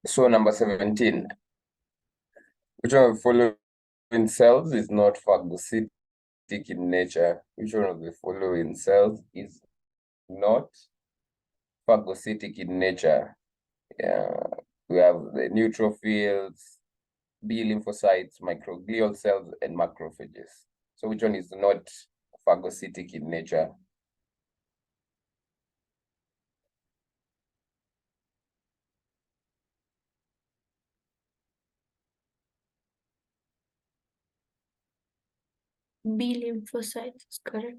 So number 17. Which one of the following cells is not phagocytic in nature? Which one of the following cells is not phagocytic in nature? We have the neutrophils, B lymphocytes, microglial cells, and macrophages. So which one is not phagocytic in nature? B lymphocytes is correct.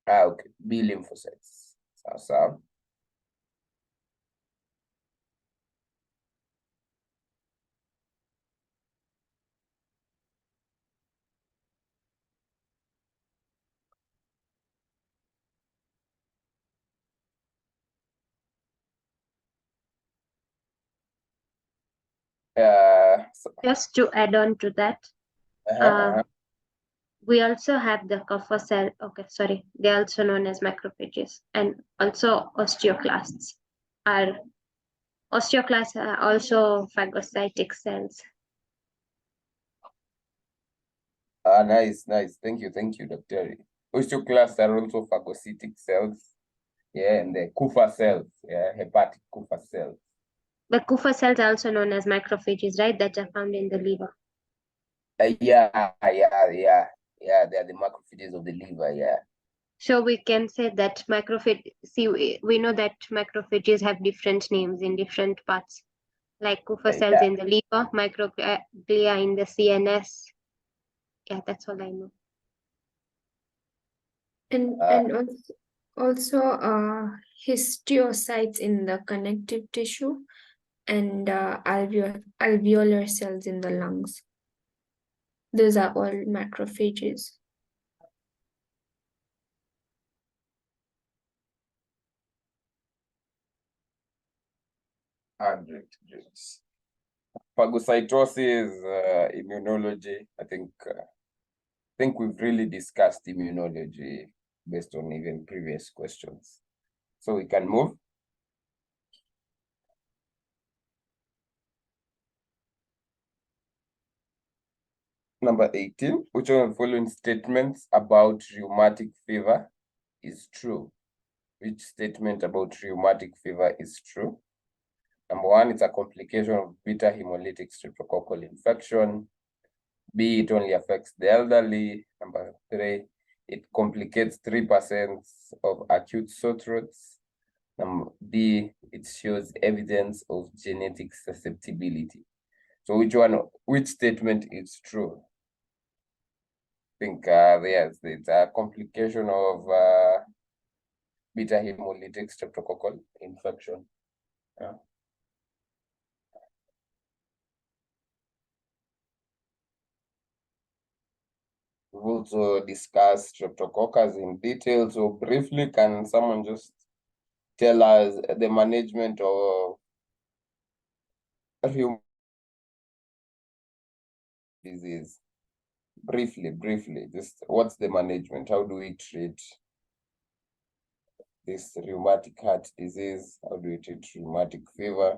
Okay, B lymphocytes. So. Just to add on to that, we also have the cover cell. Okay, sorry, they're also known as macrophages, and also osteoclasts. Osteoclasts are also phagocytic cells. Nice. Thank you, Dr. Osteoclasts are also phagocytic cells. Yeah, and the Kupffer cells, hepatic Kupffer cells. The Kupffer cells are also known as macrophages, right? That are found in the liver. Yeah, they are the macrophages of the liver, yeah. So we can say that we know that macrophages have different names in different parts, like Kupffer cells in the liver, microglia in the CNS. Yeah, that's all I know. And also histiocytes in the connective tissue and alveolar cells in the lungs. Those are all macrophages. Great. Phagocytosis, immunology. I think we've really discussed immunology based on even previous questions. So we can move. Number 18, which one of the following statements about rheumatic fever is true? Which statement about rheumatic fever is true? Number 1, it's a complication of beta hemolytic streptococcal infection. B, it only affects the elderly. Number 3, it complicates 3% of acute sore throats. Number D, it shows evidence of genetic susceptibility. So which statement is true? I think it's a complication of beta hemolytic streptococcal infection. Yeah. We've also discussed streptococcus in detail. So briefly, can someone just tell us the management of rheumatic disease? Briefly, just what's the management? How do we treat this rheumatic heart disease? How do we treat rheumatic fever?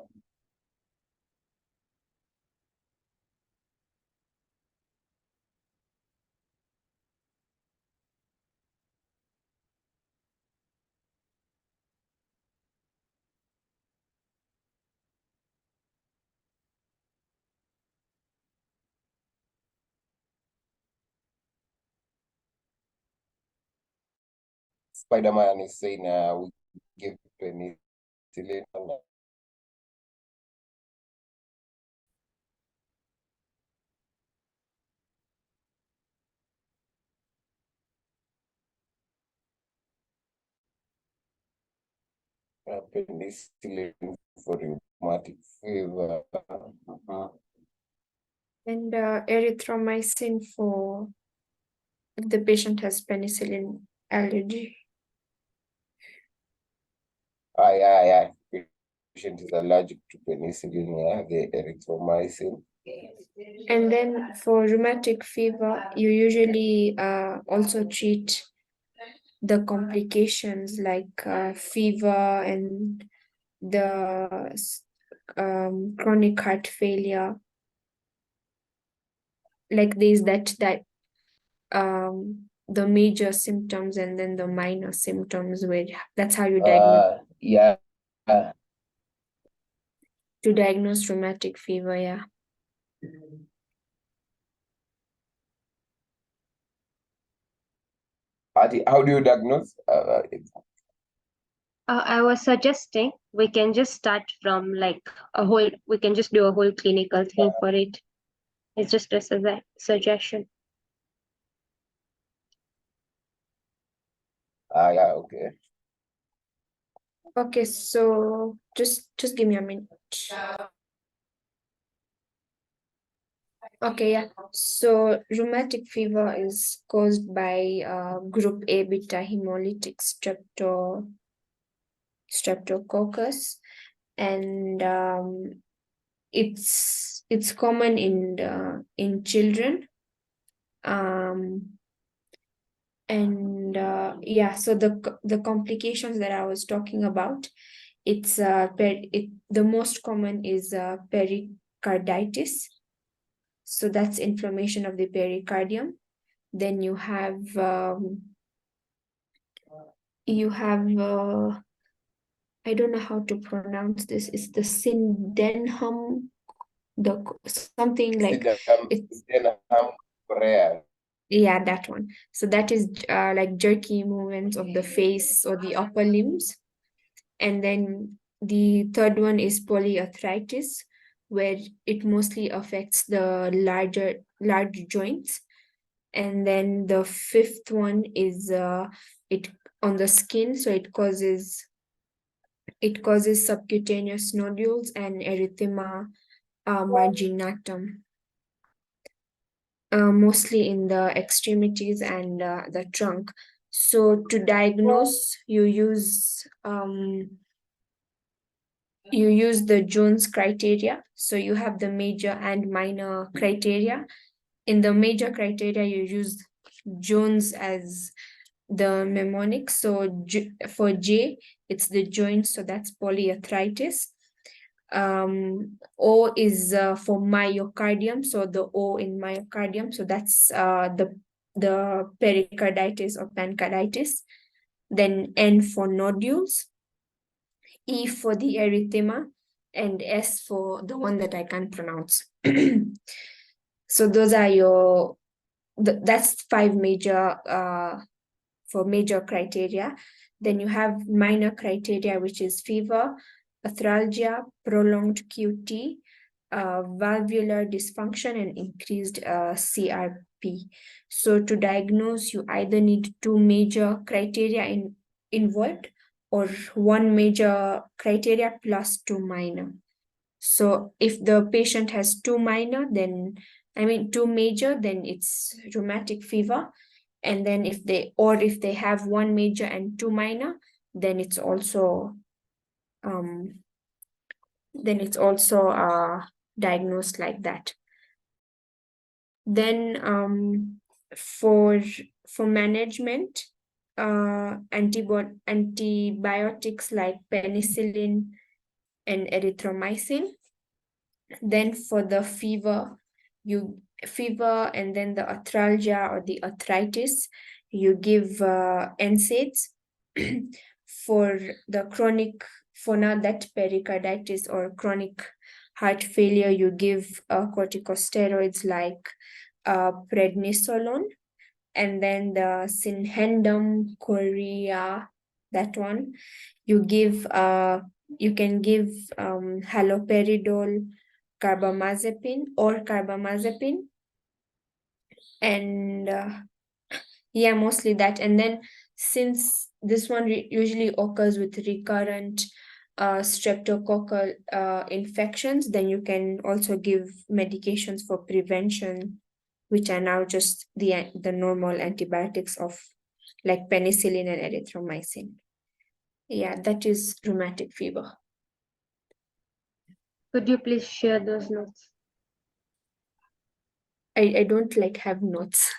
Spider-Man is saying we give penicillin. Penicillin for rheumatic fever. And erythromycin for if the patient has penicillin allergy. Yeah. Patient is allergic to penicillin, the erythromycin. And then for rheumatic fever, you usually also treat the complications like fever and the chronic heart failure. Like there's that the major symptoms and then the minor symptoms, where that's how you diagnose Yeah. to diagnose rheumatic fever. Yeah. How do you diagnose? I was suggesting we can just start from like we can just do a whole clinical thing for it. It's just a suggestion. Yeah, okay. Okay, so just give me a minute. Okay, yeah. So rheumatic fever is caused by group A beta hemolytic streptococcus, and it's common in children. And yeah, so the complications that I was talking about, it's the most common is pericarditis. So that's inflammation of the pericardium. Then you have I don't know how to pronounce this. It's the sydenham, the something like it's Rare. yeah, that one. So that is like jerky movements of the face or the upper limbs. And then the third one is polyarthritis, where it mostly affects the large joints. And then the fifth one is it on the skin, so it causes subcutaneous nodules and erythema marginatum, mostly in the extremities and the trunk. So to diagnose, you use the Jones criteria. So you have the major and minor criteria. In the major criteria, you use Jones as the mnemonic. So for J, it's the joint, so that's polyarthritis. O is for myocardium, so the O in myocardium, so that's the pericarditis or pancreatitis. Then N for nodules, E for the erythema, and S for the one that I can't pronounce. So those are that's five major for major criteria. Then you have minor criteria, which is fever, arthralgia, prolonged QT, valvular dysfunction, and increased CRP. So to diagnose, you either need two major criteria involved, or one major criteria plus two minor. So if the patient has two major, then it's rheumatic fever. And then if they have one major and two minor, then it's also diagnosed like that. Then for management, antibiotics like penicillin and erythromycin. Then for the fever and then the arthralgia or the arthritis, you give NSAIDs. For now that pericarditis or chronic heart failure, you give corticosteroids like prednisolone. And then the synhendum chorea, that one, you can give haloperidol, carbamazepine, and yeah, mostly that. And then since this one usually occurs with recurrent streptococcal infections, then you can also give medications for prevention, which are now just the normal antibiotics of like penicillin and erythromycin. Yeah, that is rheumatic fever. Could you please share those notes? I don't like have notes.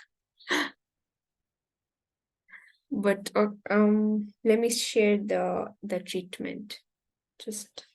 But let me share the treatment. Just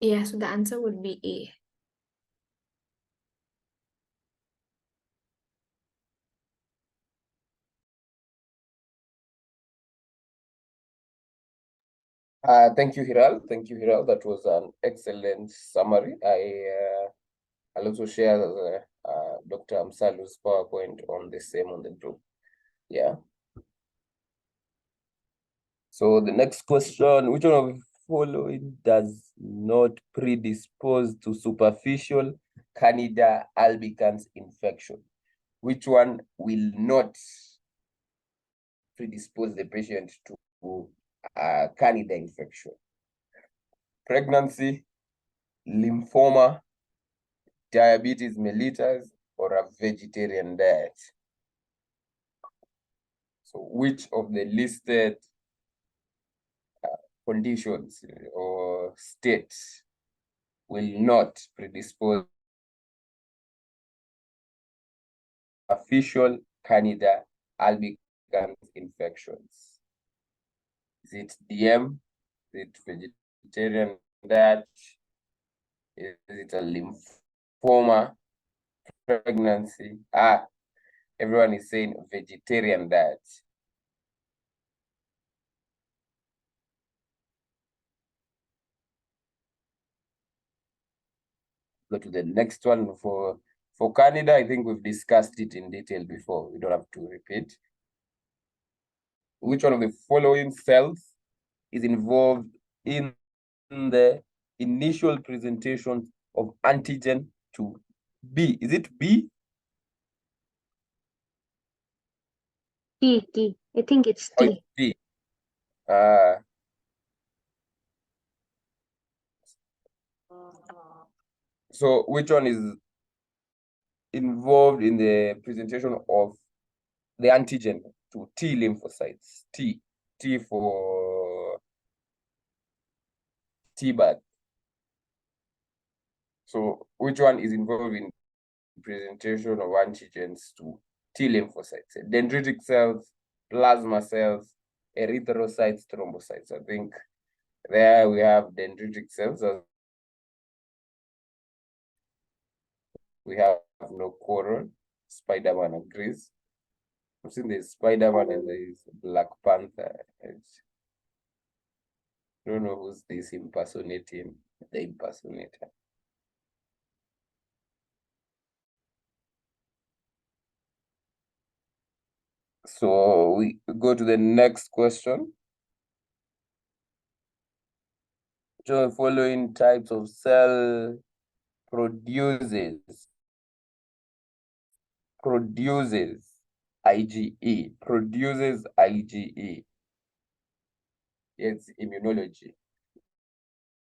yeah, so the answer would be A. Thank you, Hiral. Thank you, Hiral. That was an excellent summary. I'll also share Dr. Amsalu's PowerPoint on the same on the group. Yeah. So the next question, which one of the following does not predispose to superficial Candida albicans infection? Which one will not predispose the patient to Candida infection? Pregnancy, lymphoma, diabetes mellitus, or a vegetarian diet? So which of the listed conditions or states will not predispose official Candida albicans infections? Is it DM? Is it vegetarian diet? Is it a lymphoma, pregnancy? Everyone is saying vegetarian diet. Go to the next one. For Candida, I think we've discussed it in detail before. We don't have to repeat. Which one of the following cells is involved in the initial presentation of antigen to B? Is it B? T. I think it's Or T. it's B? So which one is involved in the presentation of the antigen to T lymphocytes? T for T bag. So which one is involved in presentation of antigens to T lymphocytes? Dendritic cells, plasma cells, erythrocytes, thrombocytes. I think there we have dendritic cells. We have no quarrel. Spider-Man agrees. I've seen there's Spider-Man and there's Black Panther. Don't know who's this impersonating the impersonator. So we go to the next question. Which of the following types of cell produces IgE? Produces IgE. It's immunology.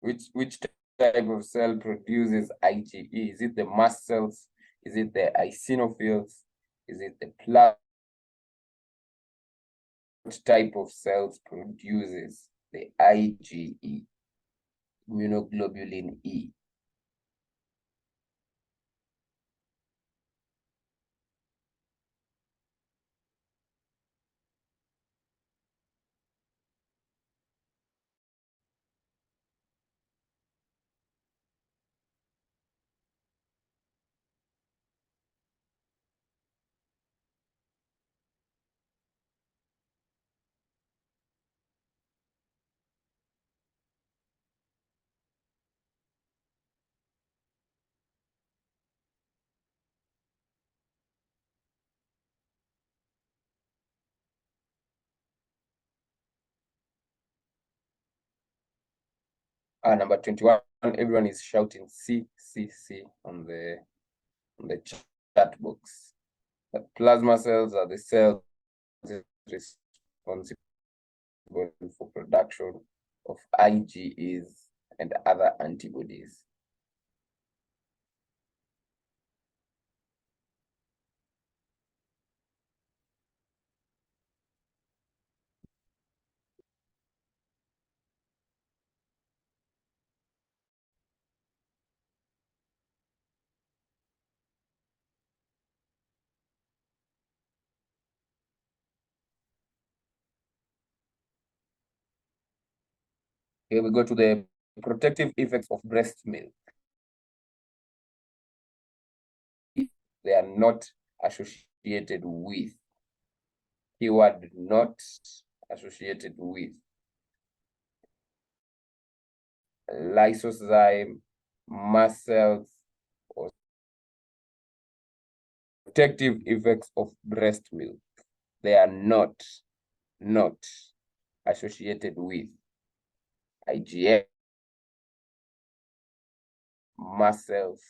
Which type of cell produces IgE? Is it the mast cells? Is it the eosinophils? Is it the plasma? What type of cells produces the IgE? Immunoglobulin E. Number 21, everyone is shouting C on the chat box. The plasma cells are the cells responsible for production of IgEs and other antibodies. Here we go to the protective effects of breast milk. They are not associated with. Keyword not associated with. Lysozyme, mast cells, or protective effects of breast milk. They are not associated with IgM, mast cells,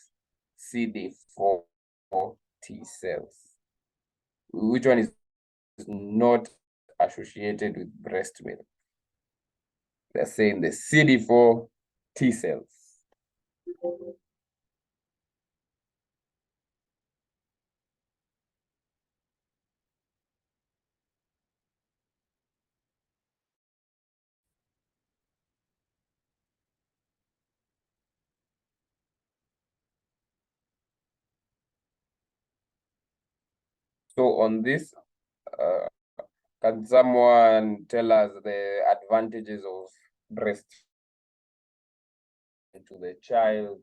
CD4 T cells. Which one is not associated with breast milk? They're saying the CD4 T cells. So on this, can someone tell us the advantages of breast to the child?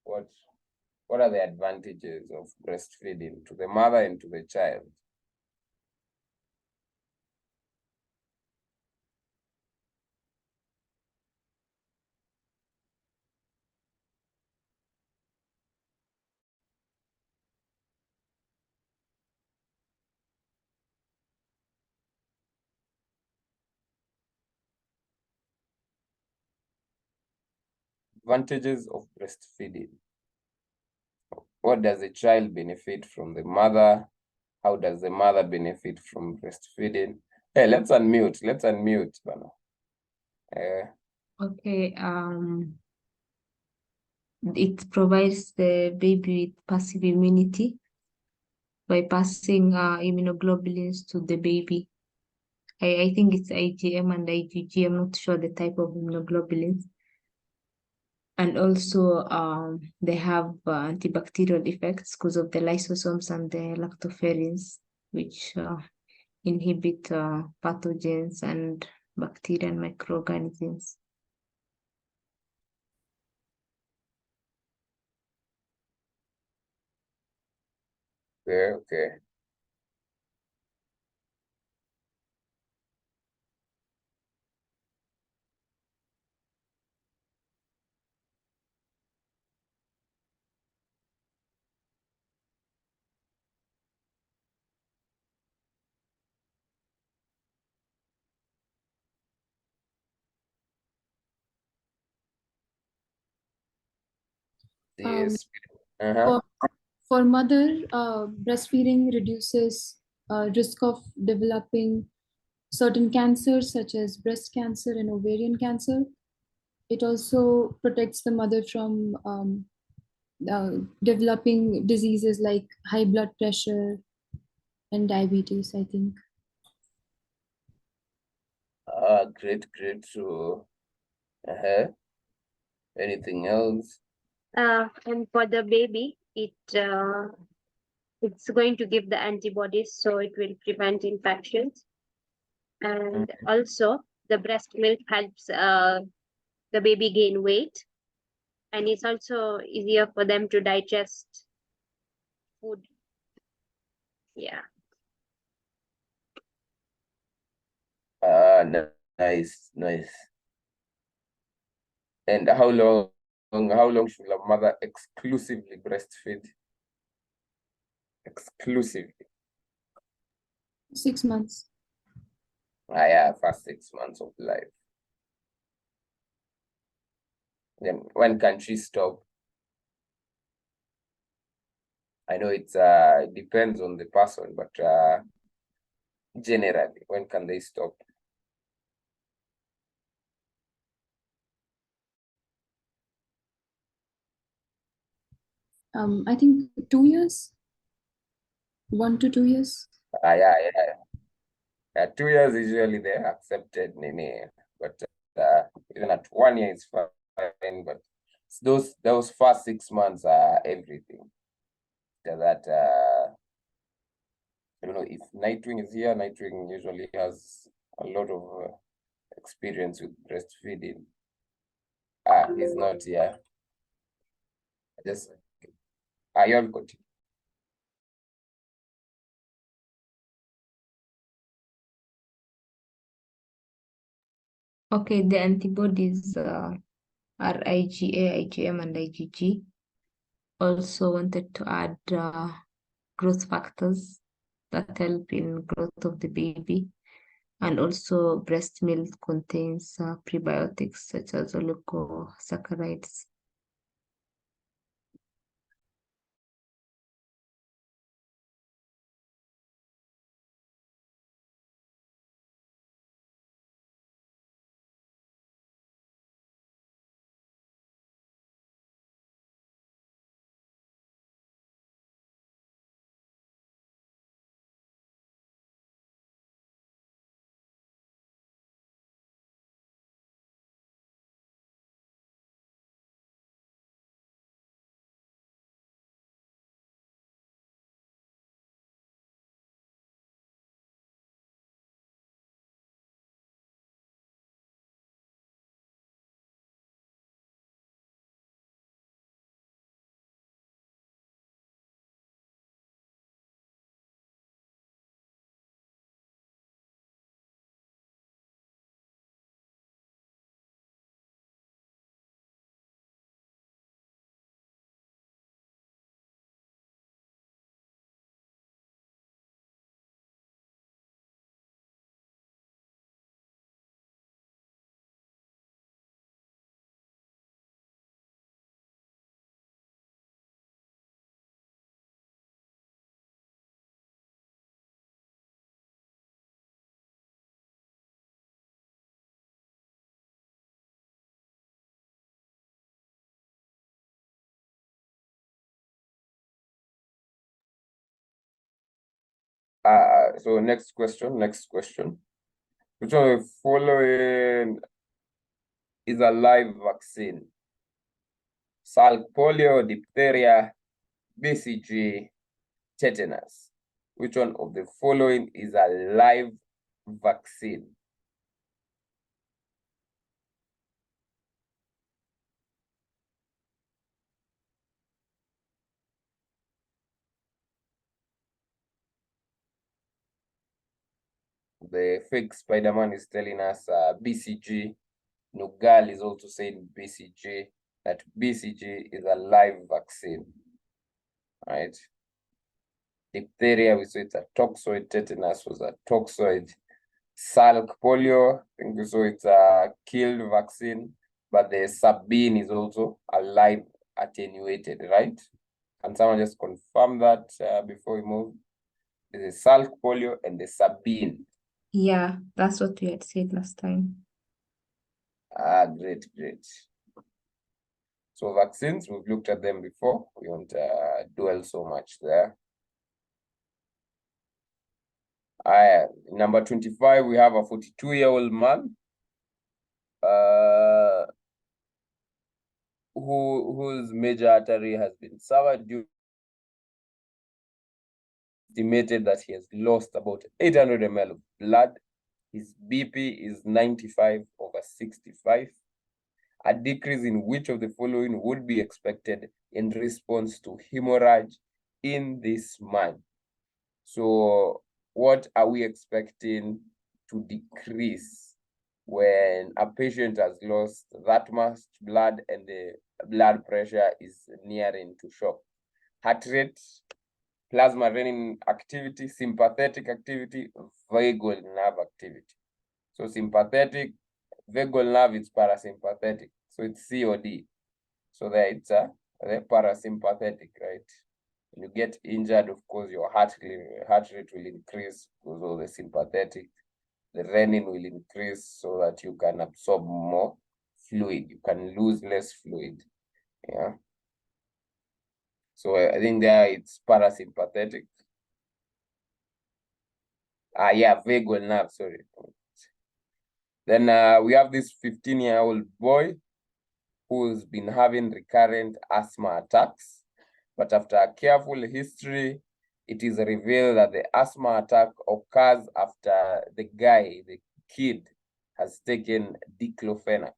What are the advantages of breastfeeding to the mother and to the child? Advantages of breastfeeding. What does the child benefit from the mother? How does the mother benefit from breastfeeding? Hey, let's unmute, Bano. Okay, it provides the baby with passive immunity by passing immunoglobulins to the baby. I think it's IgM and IgG. I'm not sure the type of immunoglobulins. And also, they have antibacterial effects because of the lysosomes and the lactoferrins, which inhibit pathogens and bacteria and microorganisms. Okay. Yes. For mother, breastfeeding reduces risk of developing certain cancers such as breast cancer and ovarian cancer. It also protects the mother from developing diseases like high blood pressure and diabetes, I think. Great. So, anything else? And for the baby, it's going to give the antibodies, so it will prevent infections. And also, the breast milk helps the baby gain weight, and it's also easier for them to digest food. Yeah. Nice. And how long should a mother exclusively breastfeed? Exclusively. 6 months. Yeah, first 6 months of life. Then when can she stop? I know it depends on the person, but generally, when can they stop? I think 2 years, 1 to 2 years. Yeah. 2 years usually they're accepted, but even at 1 year it's fine. But those first 6 months are everything. That I don't know if Nightwing is here. Nightwing usually has a lot of experience with breastfeeding. He's not here. Just you have continue. Okay, the antibodies are IgA, IgM, and IgG. Also wanted to add growth factors that help in growth of the baby. And also breast milk contains prebiotics such as oligosaccharides. So next question. Which one of the following is a live vaccine? Salk, polio, diphtheria, BCG, tetanus. Which one of the following is a live vaccine? The fake Spider-Man is telling us BCG. Nugal is also saying BCG, that BCG is a live vaccine, right? Diphtheria, we saw it's a toxoid. Tetanus was a toxoid. Salk, polio, I think we saw it's a killed vaccine, but the Sabine is also a live attenuated, right? Can someone just confirm that before we move? There's a Salk polio and the Sabine. Yeah, that's what we had said last time. Great, great. So vaccines, we've looked at them before. We won't dwell so much there. Number 25, we have a 42-year-old man whose major artery has been severed due. Estimated that he has lost about 800 ml of blood. His BP is 95/65. A decrease in which of the following would be expected in response to hemorrhage in this man? So what are we expecting to decrease when a patient has lost that much blood and the blood pressure is nearing to shock? Heart rate, plasma renin activity, sympathetic activity, vagal nerve activity. So sympathetic, vagal nerve is parasympathetic. So it's C or D. So there it's the parasympathetic, right? When you get injured, of course, your heart rate will increase because of the sympathetic. The renin will increase so that you can absorb more fluid. You can lose less fluid. Yeah. So I think there it's parasympathetic. Yeah, vagal nerve, sorry. Then we have this 15-year-old boy who's been having recurrent asthma attacks. But after a careful history, it is revealed that the asthma attack occurs after the kid, has taken diclofenac.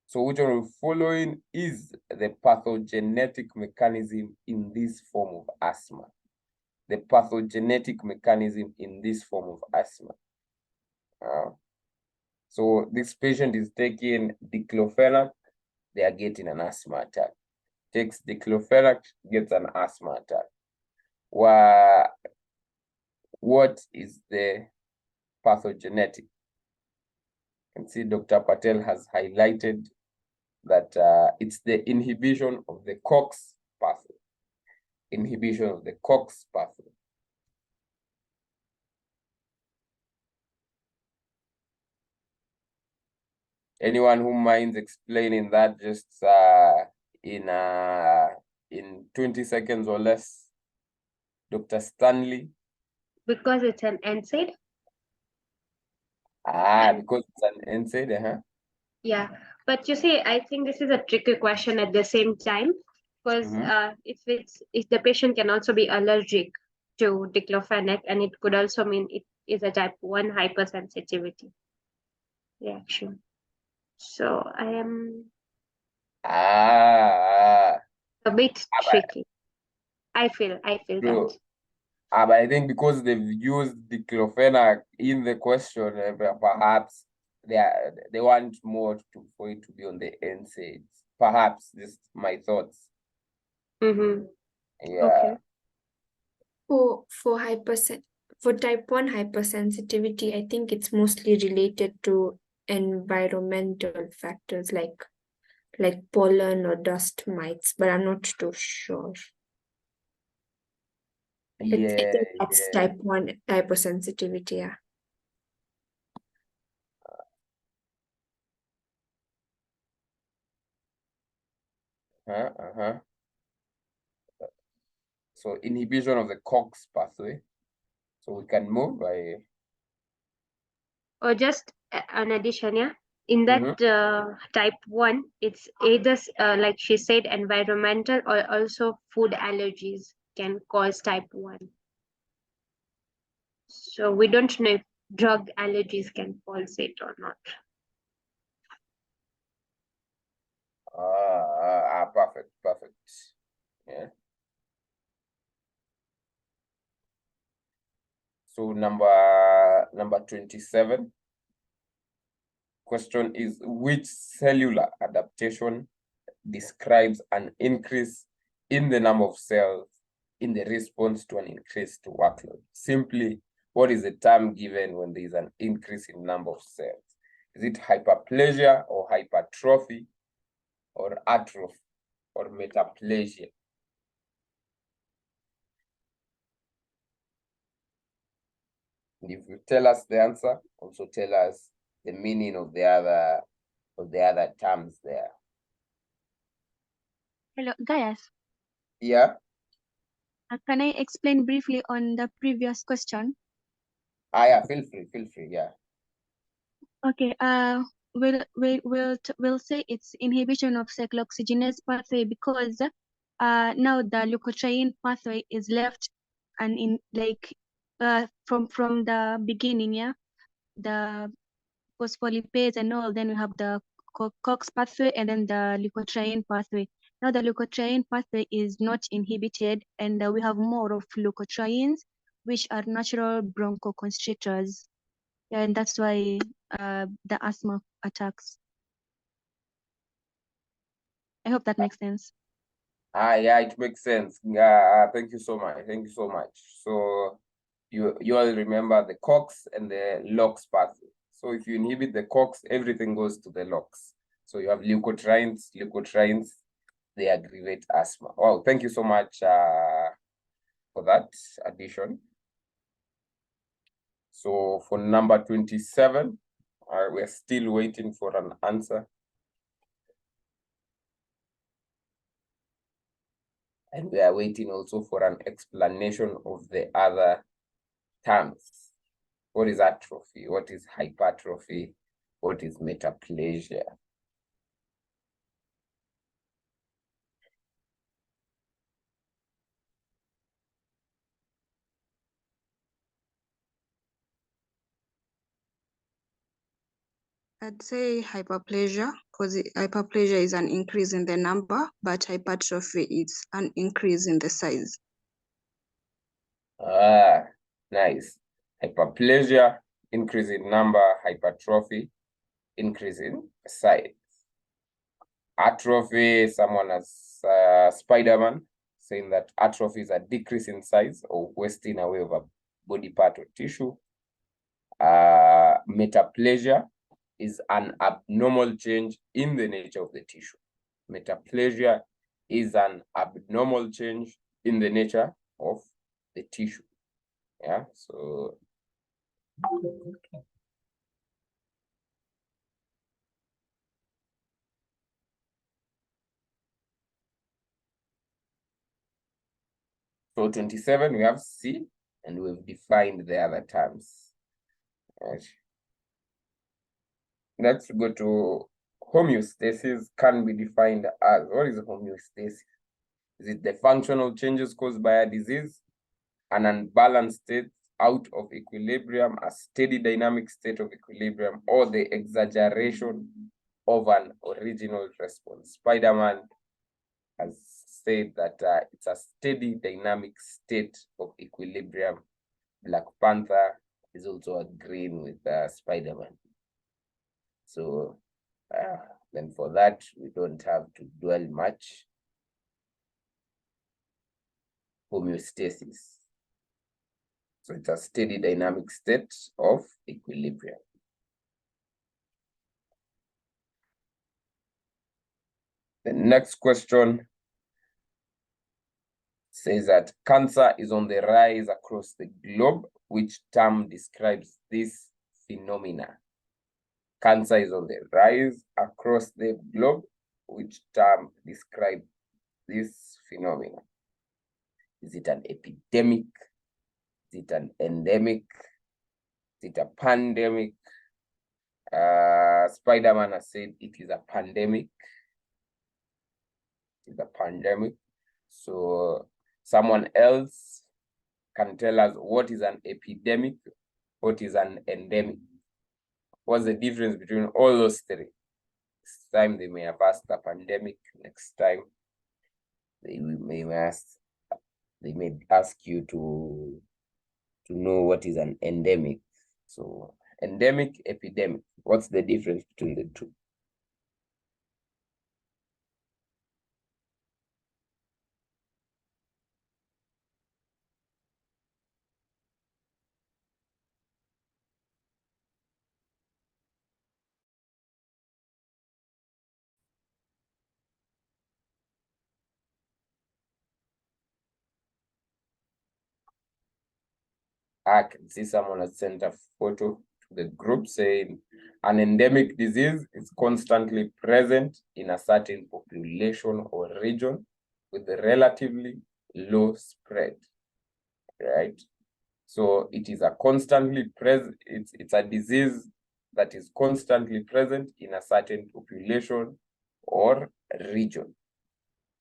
So which one of the following is the pathogenetic mechanism in this form of asthma? The pathogenetic mechanism in this form of asthma. So this patient is taking diclofenac, they are getting an asthma attack. Takes diclofenac, gets an asthma attack. What is the pathogenetic? You can see Dr. Patel has highlighted that it's the inhibition of the COX pathway. Inhibition of the COX pathway. Anyone who minds explaining that just in 20 seconds or less? Dr. Stanley? Because it's an NSAID. Because it's an NSAID, Yeah, but you see, I think this is a tricky question at the same time, because if the patient can also be allergic to diclofenac, and it could also mean it is a type 1 hypersensitivity reaction. So I am a bit tricky. I feel True. that. But I think because they've used diclofenac in the question, perhaps they want more for it to be on the NSAIDs. Perhaps, just my thoughts. Mm-hmm. Yeah. Okay. For type 1 hypersensitivity, I think it's mostly related to environmental factors like pollen or dust mites, but I'm not too sure. I think that's type 1 hypersensitivity, yeah. So inhibition of the COX pathway. So we can move by. Or just an addition, yeah. In that type 1, it's either like she said, environmental or also food allergies can cause type 1. So we don't know if drug allergies can cause it or not. Perfect. Yeah. So number 27. Question is, which cellular adaptation describes an increase in the number of cells in the response to an increased workload? Simply, what is the term given when there is an increase in number of cells? Is it hyperplasia or hypertrophy or atrophy? or metaplasia? And if you tell us the answer, also tell us the meaning of the other terms there. Hello, Gayas. Yeah. Can I explain briefly on the previous question? Yeah, feel free, yeah. Okay, we'll say it's inhibition of cyclooxygenase pathway because now the leukotriene pathway is left and in like from the beginning, yeah, the phospholipase and all, then we have the COX pathway and then the leukotriene pathway. Now the leukotriene pathway is not inhibited and we have more of leukotrienes, which are natural bronchoconstrictors. Yeah, and that's why the asthma attacks. I hope that makes sense. Yeah, it makes sense. Thank you so much. Thank you so much. So you all remember the COX and the LOX pathway. So if you inhibit the COX, everything goes to the LOX. So you have leukotrienes, they aggravate asthma. Wow, thank you so much for that addition. So for number 27, we're still waiting for an answer. And we are waiting also for an explanation of the other terms. What is atrophy? What is hypertrophy? What is metaplasia? I'd say hyperplasia, because hyperplasia is an increase in the number, but hypertrophy is an increase in the size. Nice. Hyperplasia, increase in number, hypertrophy, increase in size. Atrophy, someone has Spider-Man saying that atrophy is a decrease in size or wasting away of a body part or tissue. Metaplasia is an abnormal change in the nature of the tissue. Metaplasia is an abnormal change in the nature of the tissue. Yeah, so so 27 we have C, and we've defined the other terms. Right. Let's go to homeostasis. Can be defined as, what is homeostasis? Is it the functional changes caused by a disease, an unbalanced state out of equilibrium, a steady dynamic state of equilibrium, or the exaggeration of an original response? Spider-Man has said that it's a steady dynamic state of equilibrium. Black Panther is also agreeing with Spider-Man. So then for that, we don't have to dwell much. Homeostasis. So it's a steady dynamic state of equilibrium. The next question says that cancer is on the rise across the globe. Which term describes this phenomena? Cancer is on the rise across the globe. Which term describes this phenomena? Is it an epidemic? Is it an endemic? Is it a pandemic? Spider-Man has said it is a pandemic. It is a pandemic. So someone else can tell us what is an epidemic, what is an endemic. What's the difference between all those three? This time they may have asked a pandemic. Next time they may ask you to know what is an endemic. So endemic, epidemic. What's the difference between the two? I can see someone has sent a photo to the group saying an endemic disease is constantly present in a certain population or region with a relatively low spread, right? So it is a constantly present, it's a disease that is constantly present in a certain population or region.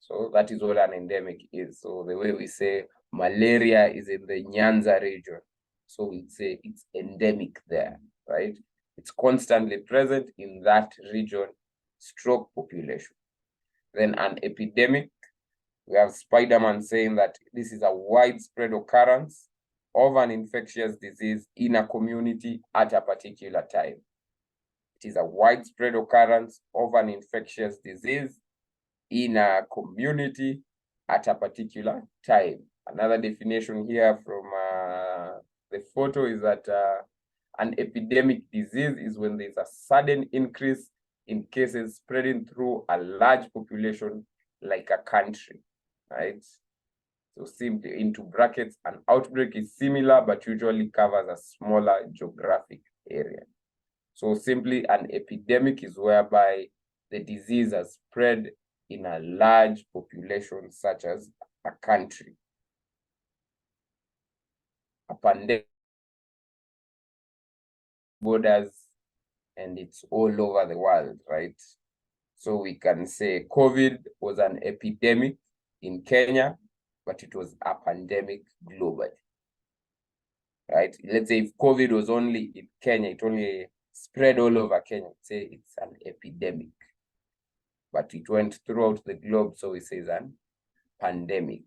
So that is what an endemic is. So the way we say malaria is in the Nyanza region, so we'd say it's endemic there, right? It's constantly present in that region, stroke population. Then an epidemic, we have Spider-Man saying that this is a widespread occurrence of an infectious disease in a community at a particular time. It is a widespread occurrence of an infectious disease in a community at a particular time. Another definition here from the photo is that an epidemic disease is when there's a sudden increase in cases spreading through a large population like a country, right? So simply into brackets, an outbreak is similar but usually covers a smaller geographic area. So simply an epidemic is whereby the disease has spread in a large population such as a country. A pandemic borders and it's all over the world, right? So we can say COVID was an epidemic in Kenya, but it was a pandemic globally, right? Let's say if COVID was only in Kenya, it only spread all over Kenya, say it's an epidemic. But it went throughout the globe, so we say it's an pandemic.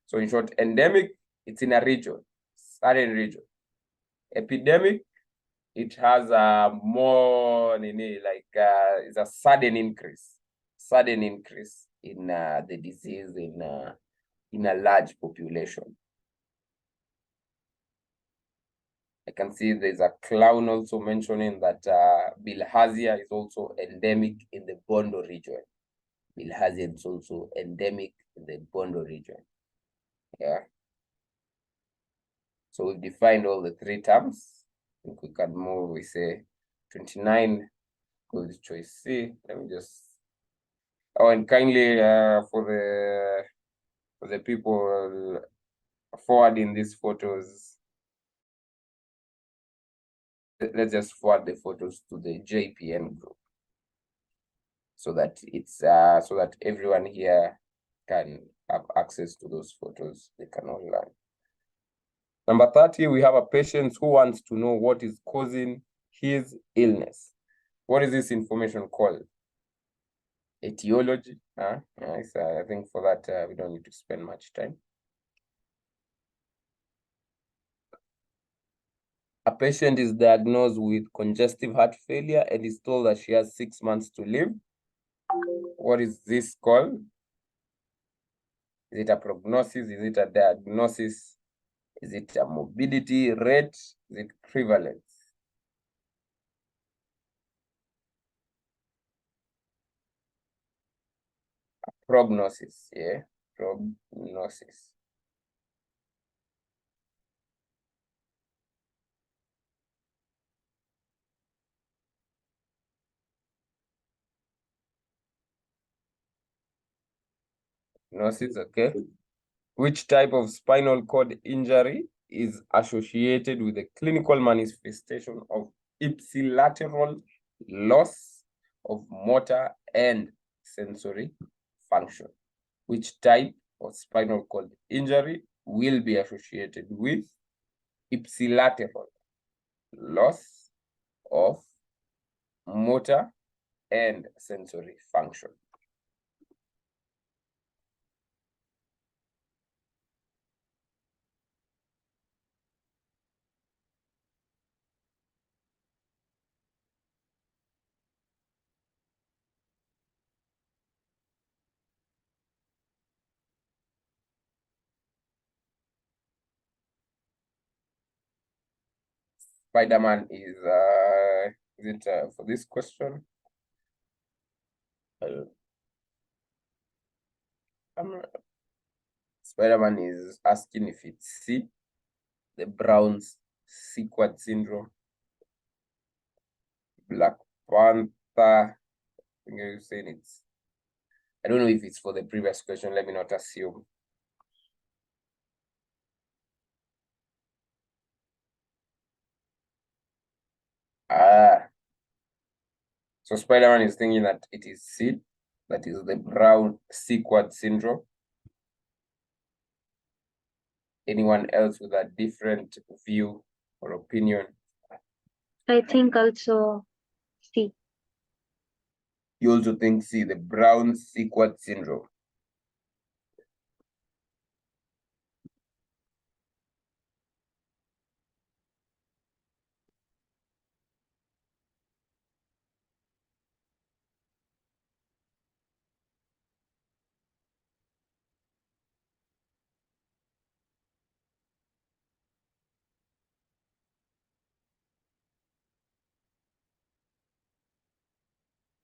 So in short, endemic, it's in a region, certain region. Epidemic, it has a more, like it's a sudden increase in the disease in a large population. I can see there's a clown also mentioning that bilharzia is also endemic in the Bondo region. Bilharzia is also endemic in the Bondo region. Yeah. So we've defined all the three terms. I think we can move. We say 29 goes choice C. Let me just. Oh, and kindly for the people forwarding these photos, let's just forward the photos to the JPN group so that it's so that everyone here can have access to those photos. They can all learn. Number 30, we have a patient who wants to know what is causing his illness. What is this information called? Etiology. Yes, I think for that we don't need to spend much time. A patient is diagnosed with congestive heart failure and is told that she has 6 months to live. What is this called? Is it a prognosis? Is it a diagnosis? Is it a morbidity rate? Is it prevalence? A prognosis, yeah, prognosis. Prognosis, okay. Which type of spinal cord injury is associated with the clinical manifestation of ipsilateral loss of motor and sensory function? Which type of spinal cord injury will be associated with ipsilateral loss of motor and sensory function? Spider-Man is it for this question? Spider-Man is asking if it's C, the Brown-Sequard syndrome. Black Panther, I think you're saying it's, I don't know if it's for the previous question, let me not assume. So Spider-Man is thinking that it is C, that is the Brown-Sequard syndrome. Anyone else with a different view or opinion? I think also C. You also think C, the Brown-Sequard syndrome.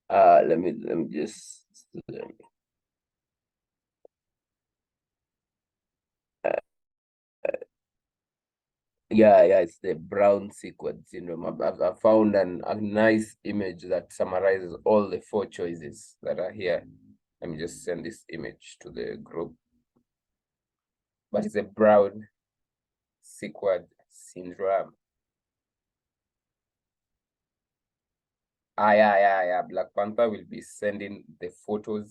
Let me just yeah, it's the Brown-Sequard syndrome. I've found a nice image that summarizes all the 4 choices that are here. Let me just send this image to the group. But it's a Brown-Sequard syndrome. Yeah. Black Panther will be sending the photo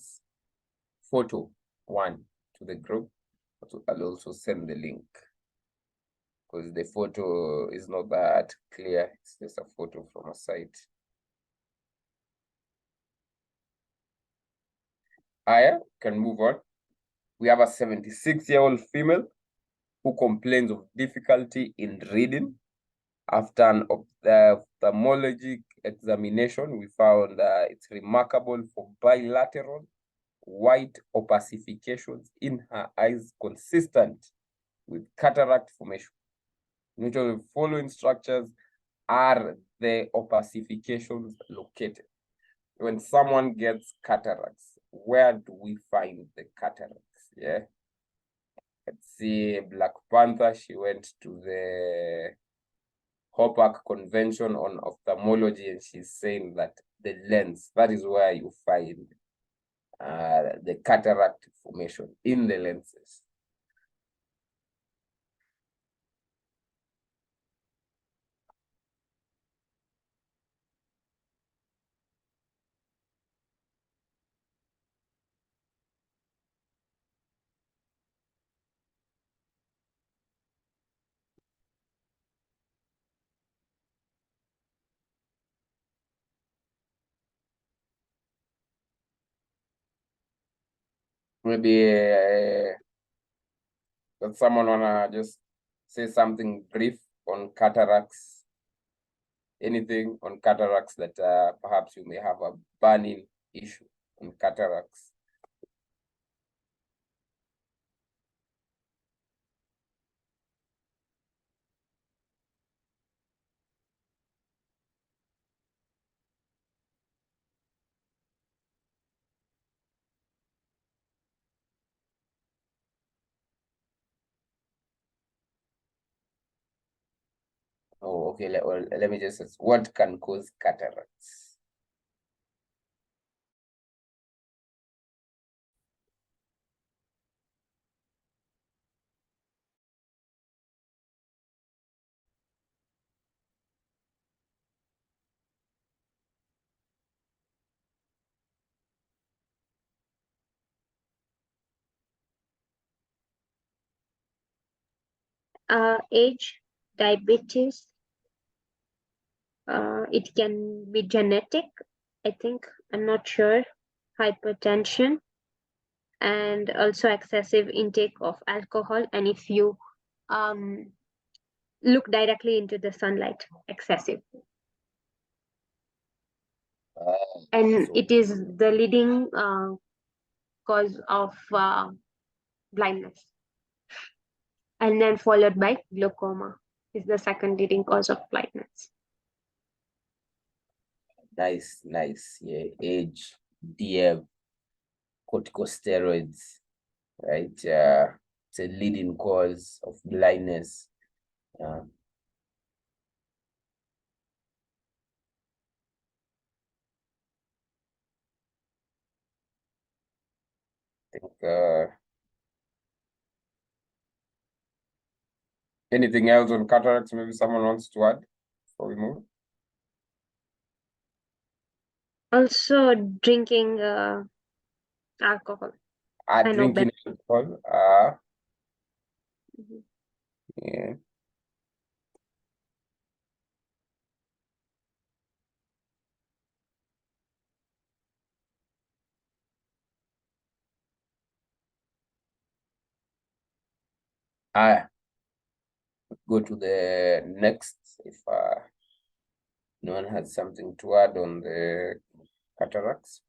1 to the group. I'll also send the link, because the photo is not that clear. It's just a photo from a site. Aya, can move on. We have a 76-year-old female who complains of difficulty in reading. After an ophthalmologic examination, we found it's remarkable for bilateral white opacifications in her eyes consistent with cataract formation. Which of the following structures are the opacifications located? When someone gets cataracts, where do we find the cataracts? Yeah. Let's see, Black Panther, she went to the Hoppark Convention on Ophthalmology, and she's saying that the lens, that is where you find the cataract formation in the lenses. Maybe does someone wanna just say something brief on cataracts? Anything on cataracts that perhaps you may have a burning issue on cataracts? Oh, okay. Let me just ask, what can cause cataracts? Age, diabetes. It can be genetic, I think. I'm not sure. Hypertension, and also excessive intake of alcohol. And if you look directly into the sunlight, excessive. And it is the leading cause of blindness. And then followed by glaucoma is the second leading cause of blindness. Nice. Yeah, age, DF, corticosteroids, right? It's a leading cause of blindness. Yeah. I think anything else on cataracts? Maybe someone wants to add before we move. Also, drinking alcohol. I know Drinking alcohol. Mhm. Yeah. Go to the next if no one has something to add on the cataracts.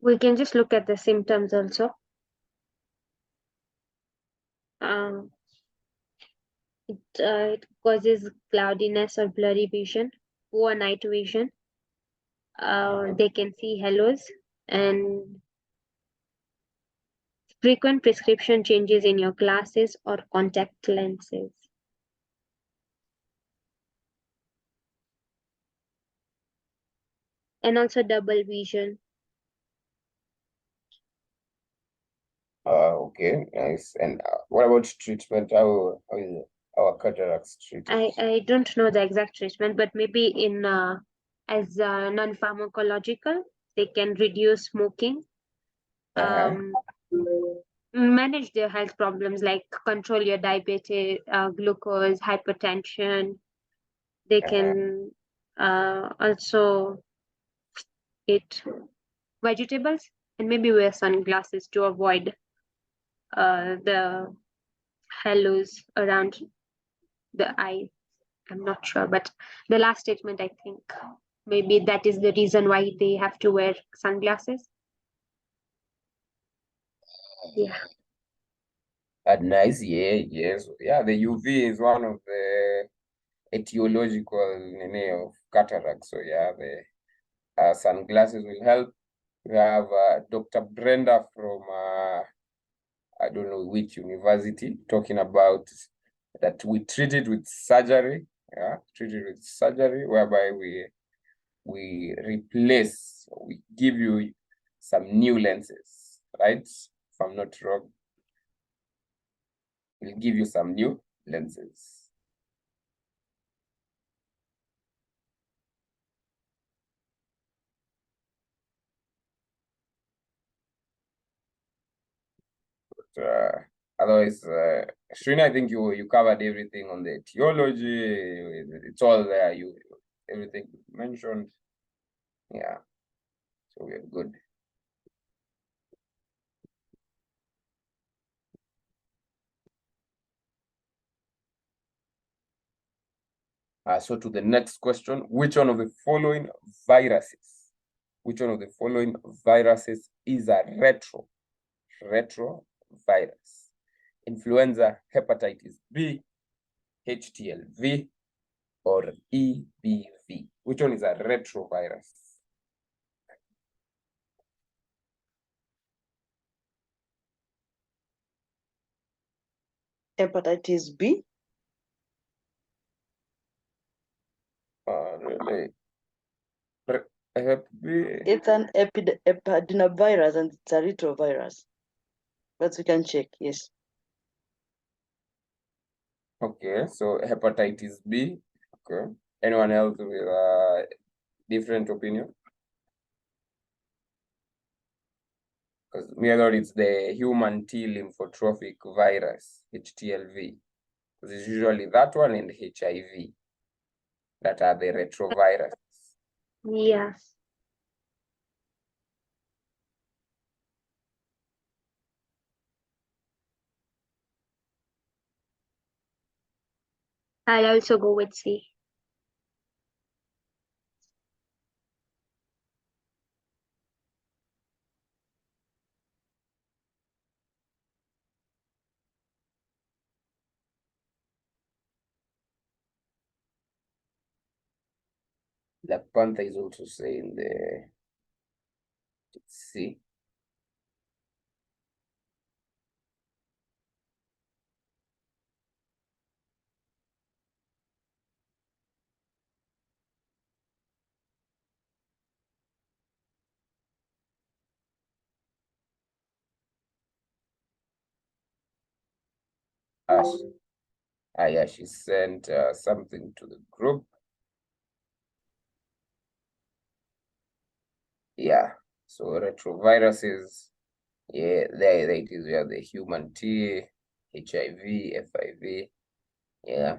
We can just look at the symptoms also. It causes cloudiness or blurry vision, poor night vision. They can see halos and frequent prescription changes in your glasses or contact lenses. And also double vision. Okay, nice. And what about treatment? How is our cataracts treated? I don't know the exact treatment, but maybe in as non-pharmacological, they can reduce smoking, manage their health problems like control your diabetes, glucose, hypertension. They can also eat vegetables and maybe wear sunglasses to avoid the halos around the eye. I'm not sure, but the last statement, I think maybe that is the reason why they have to wear sunglasses. Yeah. Nice, yeah, yes. Yeah, the UV is one of the etiological of cataract. So yeah, the sunglasses will help. We have Dr. Brenda from I don't know which university talking about that we treat it with surgery. Yeah, treat it with surgery whereby we give you some new lenses, right? If I'm not wrong, we'll give you some new lenses. But, otherwise, Shrina, I think you covered everything on the etiology. It's all there. Everything mentioned. Yeah, so we're good. So to the next question, which one of the following viruses is a retrovirus? Influenza, hepatitis B, HTLV, or EBV? Which one is a retrovirus? Hepatitis B. Really? Hep B? It's an adenovirus and it's a retrovirus. But we can check, yes. Okay, so hepatitis B. Okay. Anyone else with a different opinion? Because me, I thought it's the human T lymphotropic virus, HTLV. Because it's usually that one and HIV that are the retroviruses. Yeah. I'll also go with C. Black Panther is also saying the, let's see. Yeah, she sent something to the group. Yeah, so retroviruses, yeah, there it is. We have the human T, HIV, FIV. Yeah.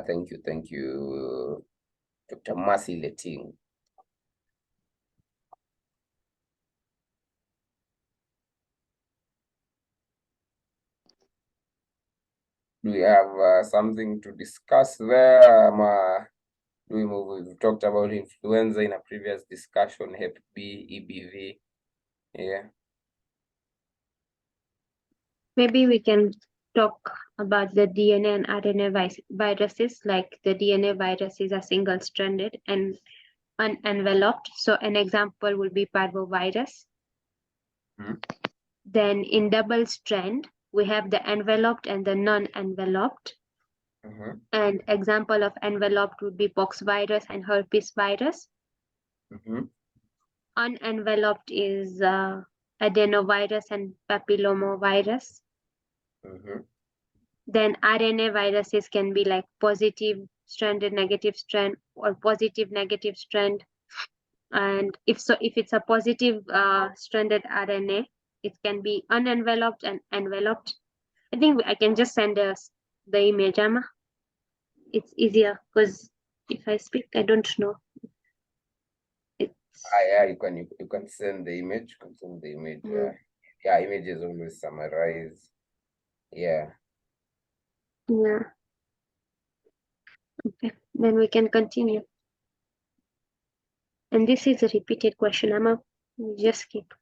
Thank you, Dr. Mercy Letting. Do we have something to discuss there? Do we move? We've talked about influenza in a previous discussion, Hep B, EBV. Yeah. Maybe we can talk about the DNA and RNA viruses, like the DNA viruses are single-stranded and unenveloped. So an example would be parvovirus. Then in double strand, we have the enveloped and the non-enveloped. And example of enveloped would be pox virus and herpes virus. Unenveloped is adenovirus and papillomavirus. Then RNA viruses can be like positive stranded, negative strand, or positive negative strand. And if it's a positive stranded RNA, it can be unenveloped and enveloped. I think I can just send us the image, Amma. It's easier because if I speak, I don't know. Yeah, you can send the image. You can send the image. Yeah, images always summarize. Yeah. Yeah. Okay, then we can continue. And this is a repeated question, Amma. Just skip.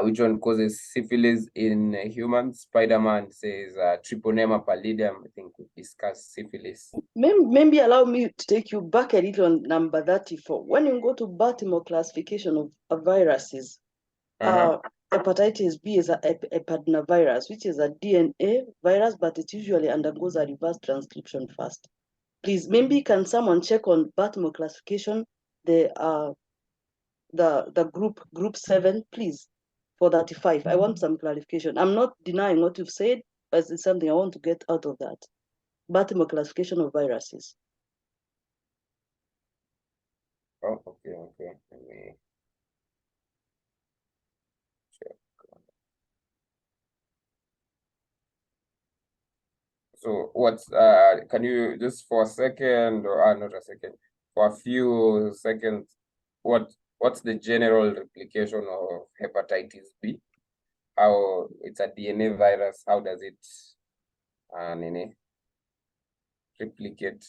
Which one causes syphilis in humans? Spider-Man says Treponema pallidum. I think we discussed syphilis. Maybe allow me to take you back a little on number 34. When you go to Baltimore classification of viruses, hepatitis B is a adenovirus, which is a DNA virus, but it usually undergoes a reverse transcription first. Please, maybe can someone check on Baltimore classification, the group 7, please, for 35. I want some clarification. I'm not denying what you've said, but it's something I want to get out of that. Baltimore classification of viruses. Oh, okay. Let me check. So what's can you just for a second, or not a second, for a few seconds, what's the general replication of hepatitis B? How it's a DNA virus, how does it replicate?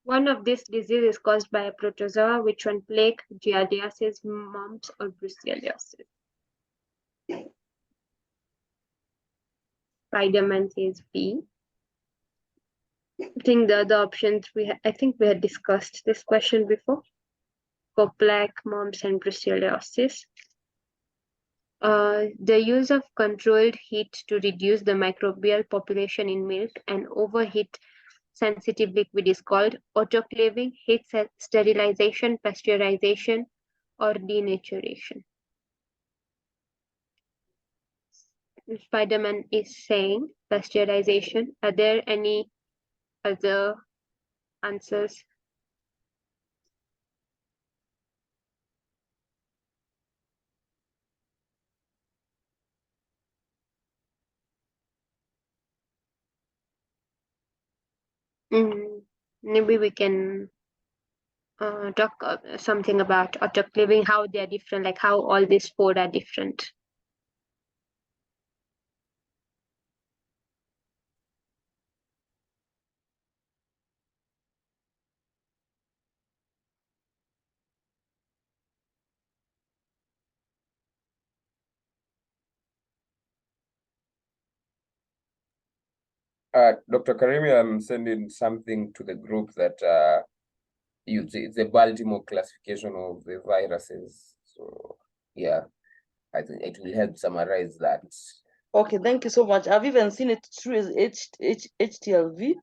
One of these diseases is caused by a protozoa, which one? Plague, giardiasis, mumps, or brucellosis? Spiderman says B. I think the other options I think we had discussed this question before for plague, mumps, and brucellosis. The use of controlled heat to reduce the microbial population in milk and overheat sensitive liquid is called autoclaving, heat sterilization, pasteurization, or denaturation. Spiderman is saying pasteurization. Are there any other answers? Maybe we can talk something about autoclaving, how they are different, like how all these four are different. Dr. Karimi, I'm sending something to the group that it's a Baltimore classification of the viruses. So yeah, I think it will help summarize that. Okay, thank you so much. I've even seen it through as HTLV.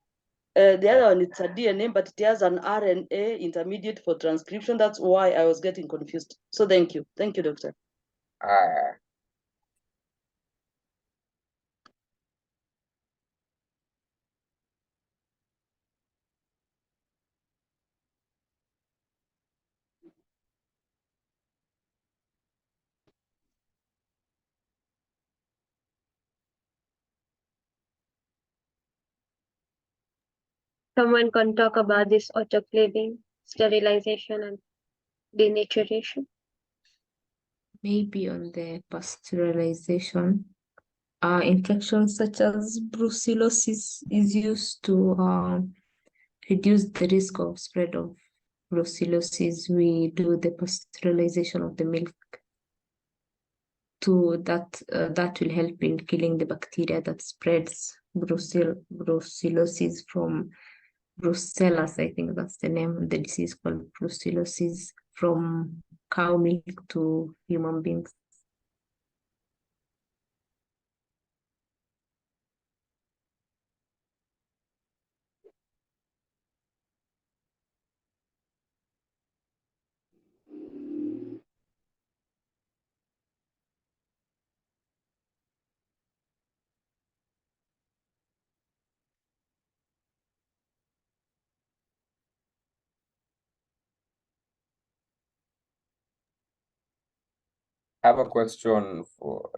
The other one, it's a DNA, but it has an RNA intermediate for transcription. That's why I was getting confused. So thank you. Thank you, doctor. Someone can talk about this autoclaving, sterilization, and denaturation. Maybe on the pasteurization, infections such as brucellosis is used to reduce the risk of spread of brucellosis. We do the pasteurization of the milk that will help in killing the bacteria that spreads brucellosis from brucellosis. I think that's the name of the disease, called brucellosis, from cow milk to human beings. I have a question for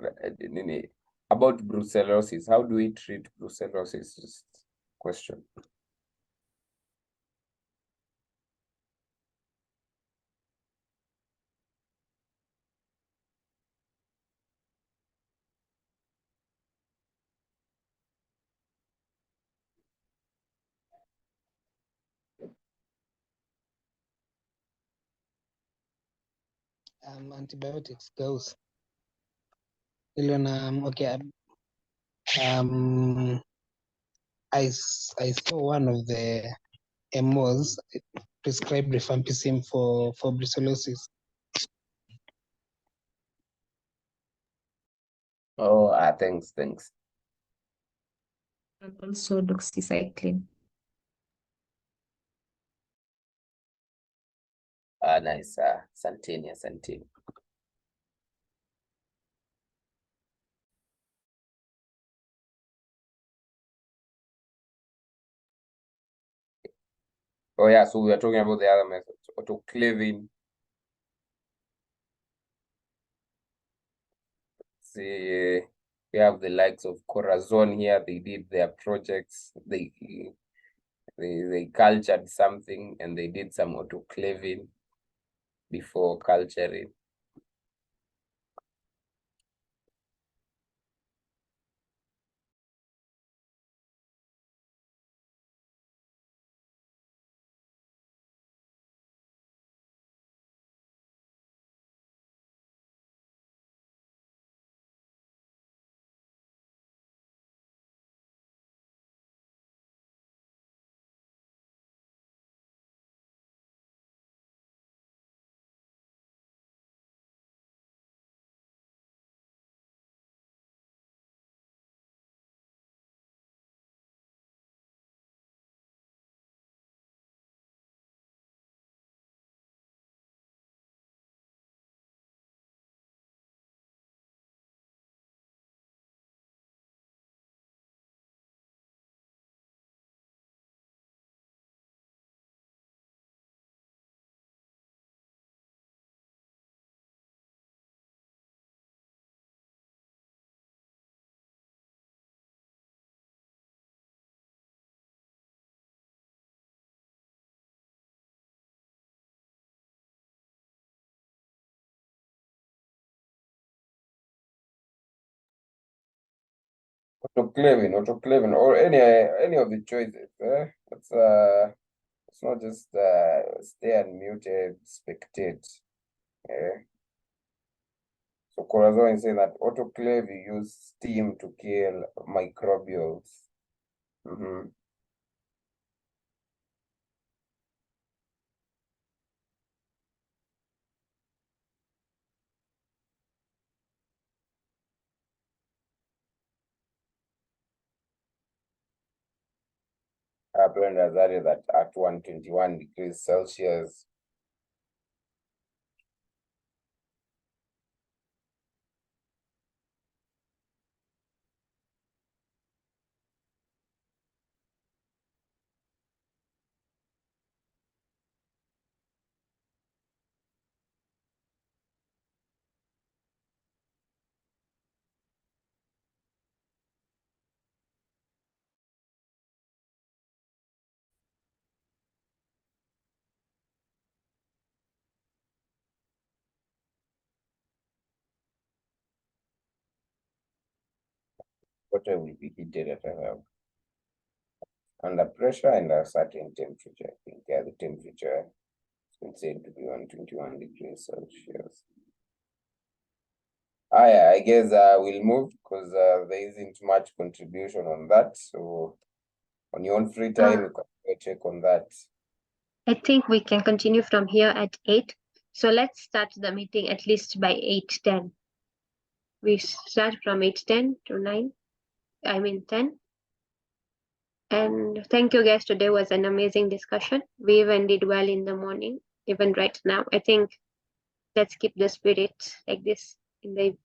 about brucellosis. How do we treat brucellosis? Just question. Antibiotics goes. Okay. I saw one of the MOs prescribed rifampicin for brucellosis. Oh, thanks. And also doxycycline. Nice. Santini. Oh yeah, so we are talking about the other methods, autoclaving. See, we have the likes of Corazon here. They did their projects. They cultured something and they did some autoclaving before culturing. autoclaving, or any of the choices. Let's not just stay unmuted, spectate. So Corazon is saying that autoclave, you use steam to kill microbials. Brand has added that at 121 degrees Celsius. Water will be heated at under pressure and a certain temperature. I think the temperature has been said to be 121 degrees Celsius. I guess we'll move because there isn't much contribution on that. So on your own free time, you can check on that. I think we can continue from here at 8. So let's start the meeting at least by 8:10. We start from 8:10 to 10. And thank you guys. Today was an amazing discussion. We even did well in the morning, even right now. I think let's keep the spirit like this in the